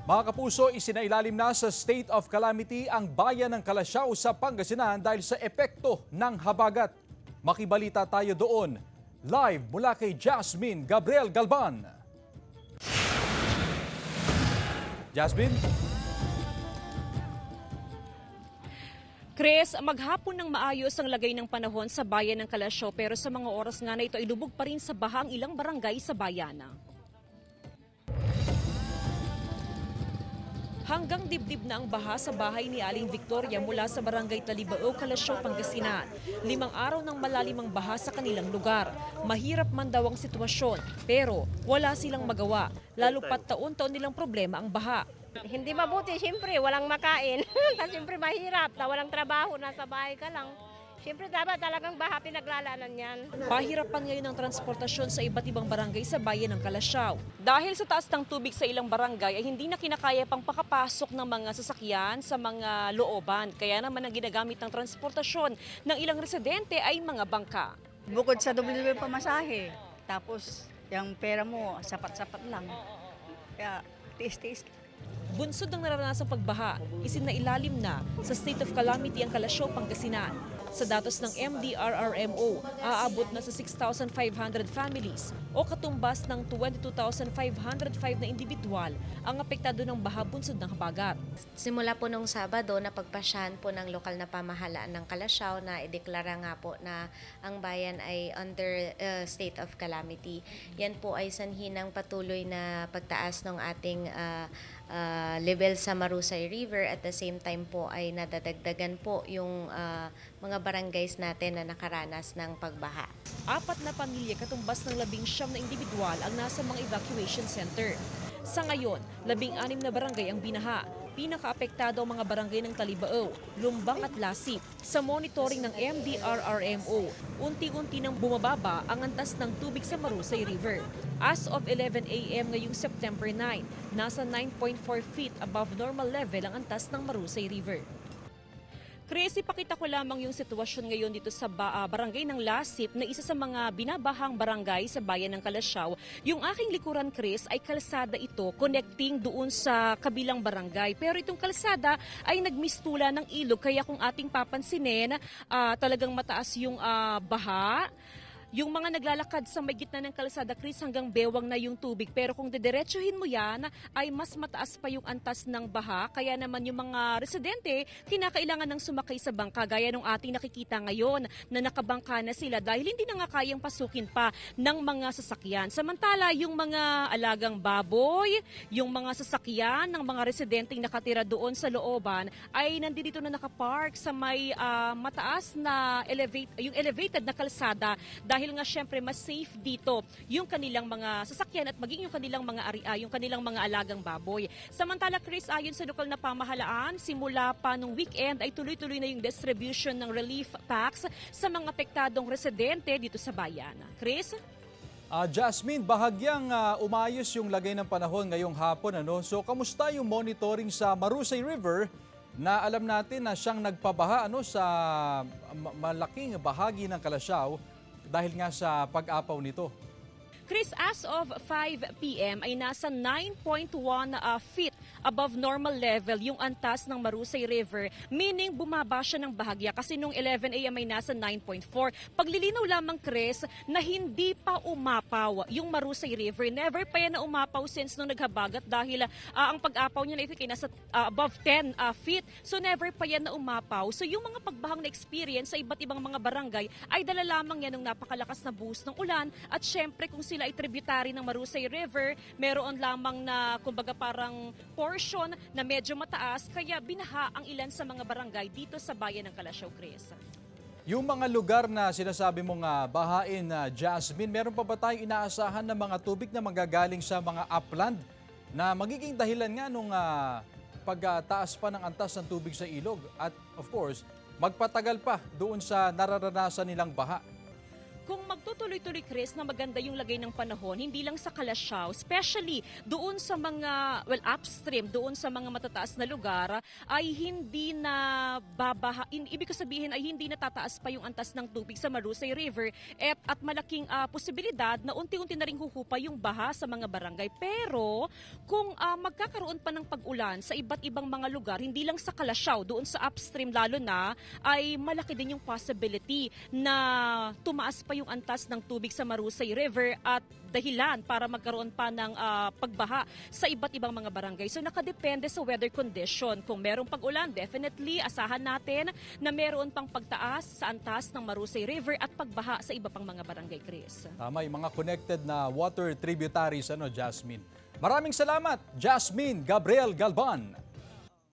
Mga kapuso, isinailalim na sa state of calamity ang bayan ng Calasiao sa Pangasinan dahil sa epekto ng habagat. Makibalita tayo doon. Live mula kay Jasmine Gabriel Galban. Jasmine? Chris, maghapon ng maayos ang lagay ng panahon sa bayan ng Calasiao pero sa mga oras nga na ito ay lubog pa rin sa baha ang ilang barangay sa bayan. Hanggang dibdib na ang baha sa bahay ni Aling Victoria mula sa barangay Talibao, Calasiao, Pangasinan. 5 araw ng malalimang baha sa kanilang lugar. Mahirap man daw ang sitwasyon pero wala silang magawa. Lalo pat taon-taon nilang problema ang baha. Hindi mabuti, siyempre, walang makain. Siyempre mahirap, na walang trabaho, nasa bahay ka lang. Siyempre dapat talagang baha pinaglalaanan yan. Pahirapan ngayon ang transportasyon sa iba't ibang barangay sa bayan ng Calasiao. Dahil sa taas ng tubig sa ilang barangay ay hindi na kinakaya pang pakapasok ng mga sasakyan sa mga looban. Kaya naman ang ginagamit ng transportasyon ng ilang residente ay mga bangka. Bukod sa doble pamasahe, tapos yung pera mo sapat-sapat lang. Kaya tiis-tiis. Bunsod ng naranasang pagbaha, isinailalim na sa state of calamity ang Calasiao, Pangasinan. Sa datos ng MDRRMO, aabot na sa 6,500 families o katumbas ng 22,505 na individual ang apektado ng baha bunsod ng habagat. Simula po nung Sabado na pagpasyahan po ng lokal na pamahalaan ng Calasiao na ideklara nga po na ang bayan ay under state of calamity. Yan po ay sanhi ng patuloy na pagtaas ng ating level sa Marusay River. At the same time po ay nadadagdagan po yung mga barangays natin na nakaranas ng pagbaha. 4 na pamilya katumbas ng 19 na individual ang nasa mga evacuation center. Sa ngayon, 16 na barangay ang binaha. Pinakaapektado ang mga barangay ng Talibao, Lumbang at Lasip. Sa monitoring ng MDRRMO, unti-unti nang bumababa ang antas ng tubig sa Marusay River. As of 11 a.m. ngayong September 9, nasa 9.4 feet above normal level ang antas ng Marusay River. Chris, ipakita ko lamang yung sitwasyon ngayon dito sa barangay ng Lasip na isa sa mga binabahang barangay sa bayan ng Calasiao. Yung aking likuran, Chris, ay kalsada ito connecting doon sa kabilang barangay. Pero itong kalsada ay nagmistula ng ilog kaya kung ating papansinin, talagang mataas yung baha. Yung mga naglalakad sa may gitna ng kalsada, Chris, hanggang bewang na yung tubig. Pero kung didiretsuhin mo yan, ay mas mataas pa yung antas ng baha. Kaya naman yung mga residente, kinakailangan ng sumakay sa bangka. Gaya nung ating nakikita ngayon na nakabangka na sila dahil hindi na nga kayang pasukin pa ng mga sasakyan. Samantala, yung mga alagang baboy, yung mga sasakyan ng mga residenteng nakatira doon sa looban, ay nandito na nakapark sa may mataas na elevated na kalsada. Dahil nga syempre mas safe dito yung kanilang mga sasakyan at maging yung kanilang mga alagang baboy. Samantala, Chris, ayon sa lokal na pamahalaan, simula pa nung weekend ay tuloy-tuloy na yung distribution ng relief packs sa mga apektadong residente dito sa bayan. Chris? Jasmine, bahagyang umayos yung lagay ng panahon ngayong hapon. So, kamusta yung monitoring sa Marusay River na alam natin na siyang nagpabaha sa malaking bahagi ng Calasiao dahil nga sa pag-apaw nito? Chris, as of 5 p.m. ay nasa 9.1 feet above normal level yung antas ng Marusay River, meaning bumaba siya ng bahagya kasi nung 11 a.m. ay nasa 9.4. Paglilinaw lamang, Chris, na hindi pa umapaw yung Marusay River. Never pa yan na umapaw since nung naghabagat dahil ang pag-apaw niya na ito ay nasa above 10 feet. So never pa yan na umapaw. So yung mga pagbahang na experience sa iba't ibang mga barangay ay dala lamang yan ng napakalakas na buhos ng ulan at syempre kung sila ay tributary ng Marusay River, meron lamang na kumbaga parang portion na medyo mataas kaya binaha ang ilan sa mga barangay dito sa bayan ng Calasiao, Chris. Yung mga lugar na sinasabi mong bahain, Jasmine, meron pa ba tayong inaasahan na mga tubig na manggagaling sa mga upland na magiging dahilan nga nung pagtaas pa ng antas ng tubig sa ilog at of course, magpatagal pa doon sa nararanasan nilang baha? kung magtutuloy-tuloy, Chris, na maganda yung lagay ng panahon, hindi lang sa Kalasyaw, especially doon sa mga, upstream, doon sa mga matataas na lugar, ay hindi na babaha, ibig ko sabihin ay hindi natataas pa yung antas ng tubig sa Marusay River at malaking posibilidad na unti-unti na rin huhupa yung baha sa mga barangay. Pero kung magkakaroon pa ng pag-ulan sa iba't ibang mga lugar, hindi lang sa Kalasyaw, doon sa upstream lalo na, ay malaki din yung possibility na tumaas pa yung antas ng tubig sa Marusay River at dahilan para magkaroon pa ng pagbaha sa iba't ibang mga barangay. So nakadepende sa weather condition. Kung merong pag-ulan, definitely asahan natin na meron pang pagtaas sa antas ng Marusay River at pagbaha sa iba pang mga barangay, Chris. Tama, yung mga connected na water tributaries, Jasmine. Maraming salamat, Jasmine Gabriel Galban.